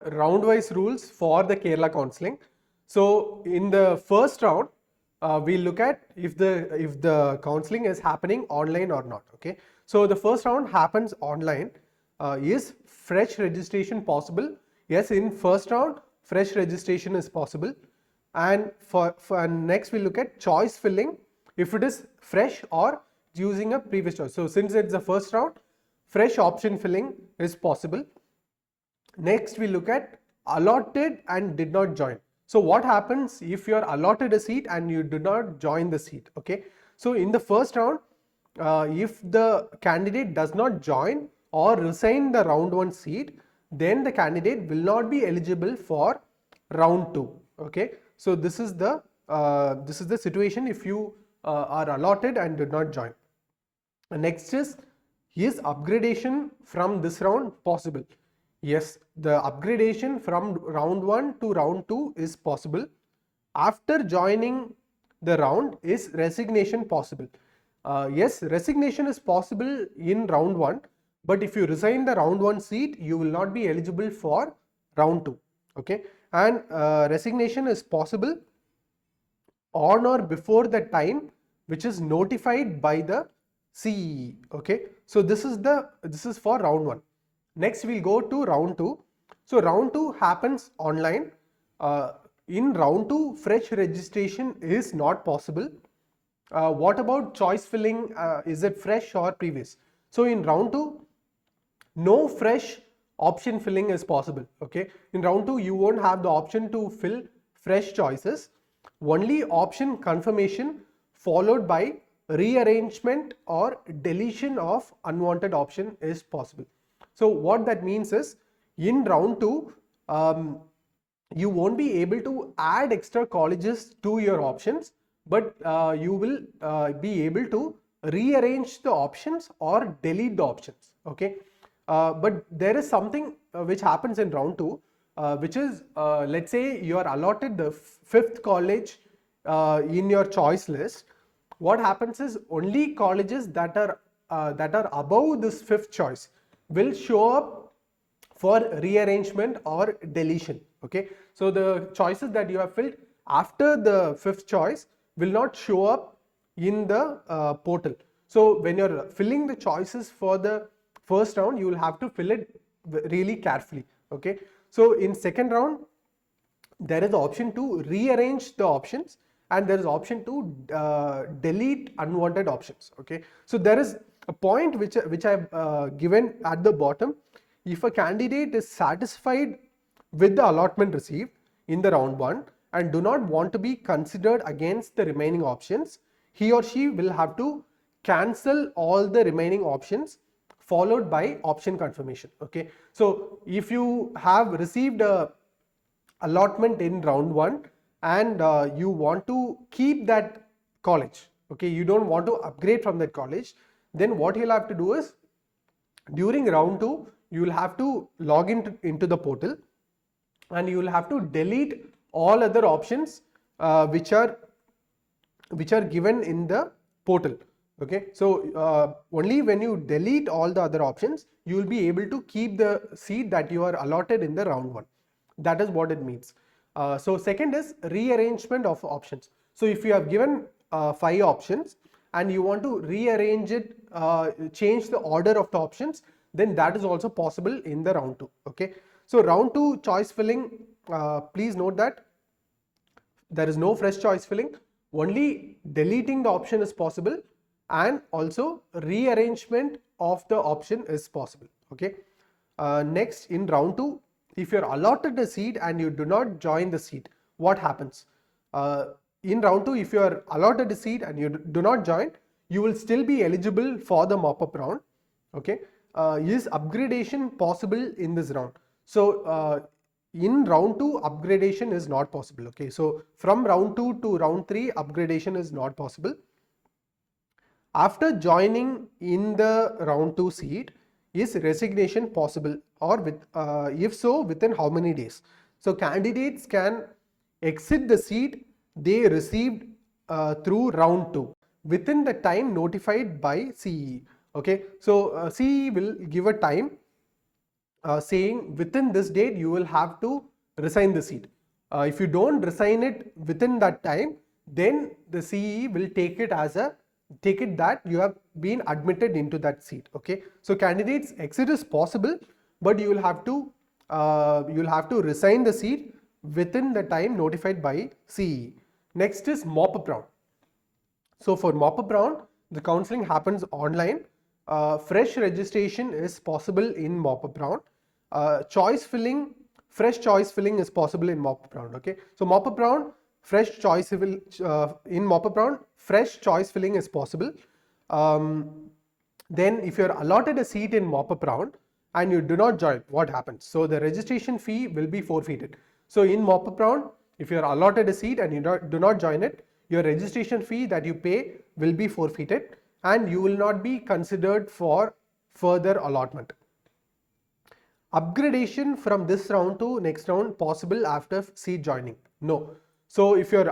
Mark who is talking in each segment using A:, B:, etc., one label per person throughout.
A: round-wise rules for the Kerala counselling. So in the first round, we look at if the counselling is happening online or not. Okay. So the first round happens online. Is fresh registration possible? Yes, in first round, fresh registration is possible. And for next we look at choice filling, if it is fresh or using a previous choice. So since it's the first round, fresh option filling is possible. Next we look at allotted and did not join. So what happens if you are allotted a seat and you do not join the seat? Okay, so in the first round, if the candidate does not join or resign the round 1 seat, then the candidate will not be eligible for round 2. Okay, so this is the situation if you are allotted and did not join. Next is upgradation from this round possible? Yes, the upgradation from round 1 to round 2 is possible. After joining the round, is resignation possible? Yes, resignation is possible in round 1, but if you resign the round 1 seat, you will not be eligible for round 2. Okay, and resignation is possible on or before the time which is notified by the CEE. Okay, so this is for round 1. Next we'll go to round 2. So round 2 happens online. In round 2, fresh registration is not possible. What about choice filling? Is it fresh or previous? So in round 2, no fresh option filling is possible. Okay, in round 2 you won't have the option to fill fresh choices. Only option confirmation followed by rearrangement or deletion of unwanted option is possible. So what that means is, in round 2, you won't be able to add extra colleges to your options, but you will be able to rearrange the options or delete the options. Okay, but there is something which happens in round 2, which is, let's say you are allotted the 5th college in your choice list. What happens is, only colleges that are above this 5th choice will show up for rearrangement or deletion. Okay, so the choices that you have filled after the 5th choice will not show up in the portal. So when you're filling the choices for the first round, you will have to fill it really carefully. Okay, so in second round, there is the option to rearrange the options and there is option to delete unwanted options. Okay, so there is a point which I've given at the bottom. If a candidate is satisfied with the allotment received in the round 1 and do not want to be considered against the remaining options, he or she will have to cancel all the remaining options followed by option confirmation. Okay, so if you have received a allotment in round 1 and you want to keep that college, okay, you don't want to upgrade from that college, then what you'll have to do is, during round 2 you will have to log into the portal and you will have to delete all other options which are given in the portal. Okay, so only when you delete all the other options, you will be able to keep the seat that you are allotted in the round 1. That is what it means. So second is rearrangement of options. So if you have given 5 options and you want to rearrange it, change the order of the options, then that is also possible in the round 2. Okay, so round 2 choice filling, please note that there is no fresh choice filling, only deleting the option is possible and also rearrangement of the option is possible. Okay, next, in round 2, if you are allotted a seat and you do not join the seat, what happens? In round 2, if you are allotted a seat and you do not join, you will still be eligible for the mop-up round. Okay, is upgradation possible in this round? So in round 2, upgradation is not possible. Okay, so from round 2 to round 3, upgradation is not possible. After joining in the round 2 seat, is resignation possible, or if so, within how many days? So candidates can exit the seat they received through round 2 within the time notified by CEE. Okay, so CEE will give a time saying within this date you will have to resign the seat. If you don't resign it within that time, then the CEE will take it that you have been admitted into that seat. Okay, so candidates exit is possible, but you will have to resign the seat within the time notified by CEE. Next is mop-up round. So for mop-up round, the counseling happens online. Fresh registration is possible in mop-up round. Fresh choice filling is possible in mop-up round. Okay, so mop-up round, fresh choice filling is possible. Then if you're allotted a seat in mop-up round and you do not join, what happens? So the registration fee will be forfeited. So in mop-up round, if you're allotted a seat and you do not join it, your registration fee that you pay will be forfeited and you will not be considered for further allotment. Upgradation from this round to next round possible after seat joining? No. So if you're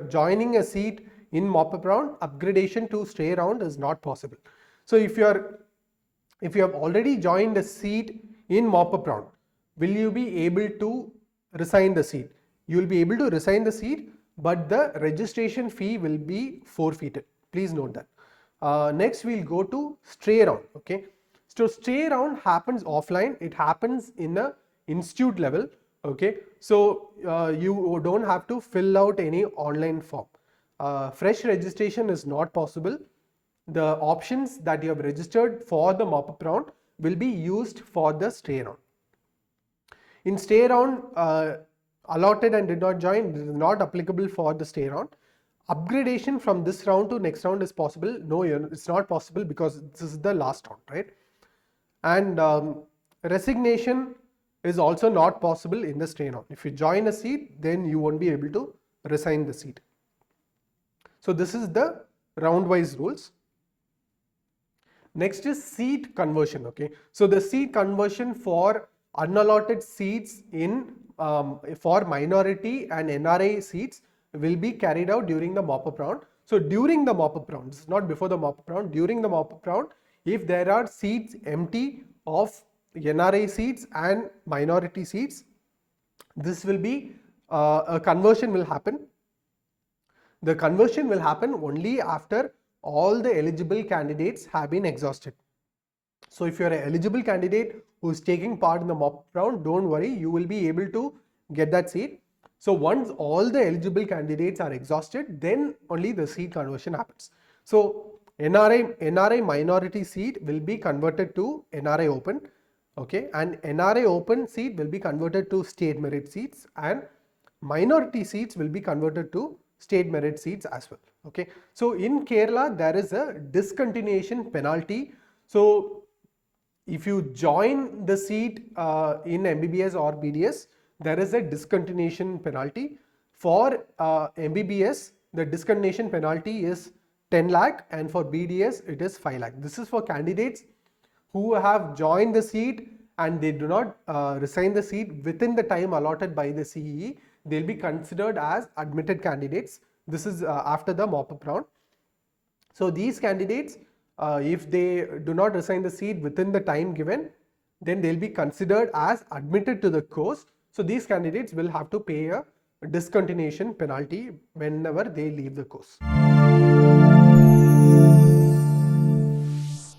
A: joining a seat in mop-up round, upgradation to stray round is not possible. So if you have already joined a seat in mop-up round, will you be able to resign the seat? You will be able to resign the seat, but the registration fee will be forfeited. Please note that. Next we'll go to stray round. Okay, so stray round happens offline. It happens in a institute level. Okay, so you don't have to fill out any online form. Fresh registration is not possible. The options that you have registered for the mop-up round will be used for the stray round. In stray round, allotted and did not join, this is not applicable for the stay round. Upgradation from this round to next round is possible. No, it's not possible because this is the last round, right? And resignation is also not possible in the stay round. If you join a seat, then you won't be able to resign the seat. So this is the round-wise rules. Next is seat conversion. Okay, so the seat conversion for unallotted seats in for minority and NRI seats will be carried out during the mop-up round. So during the mop-up round, this is not before the mop-up round, during the mop-up round, if there are seats empty of NRI seats and minority seats, this will be a conversion will happen. The conversion will happen only after all the eligible candidates have been exhausted. So if you are an eligible candidate who is taking part in the mop-up round, don't worry, you will be able to get that seat. So once all the eligible candidates are exhausted, then only the seat conversion happens. So NRI minority seat will be converted to NRI open, okay, and NRI open seat will be converted to state merit seats, and minority seats will be converted to state merit seats as well. Okay, so in Kerala there is a discontinuation penalty. So if you join the seat in MBBS or BDS, there is a discontinuation penalty. For MBBS, the discontinuation penalty is 10 lakh and for BDS it is 5 lakh. This is for candidates who have joined the seat and they do not resign the seat within the time allotted by the CEE. They will be considered as admitted candidates. This is after the mop-up round. So these candidates, if they do not resign the seat within the time given, then they will be considered as admitted to the course. So these candidates will have to pay a discontinuation penalty whenever they leave the course.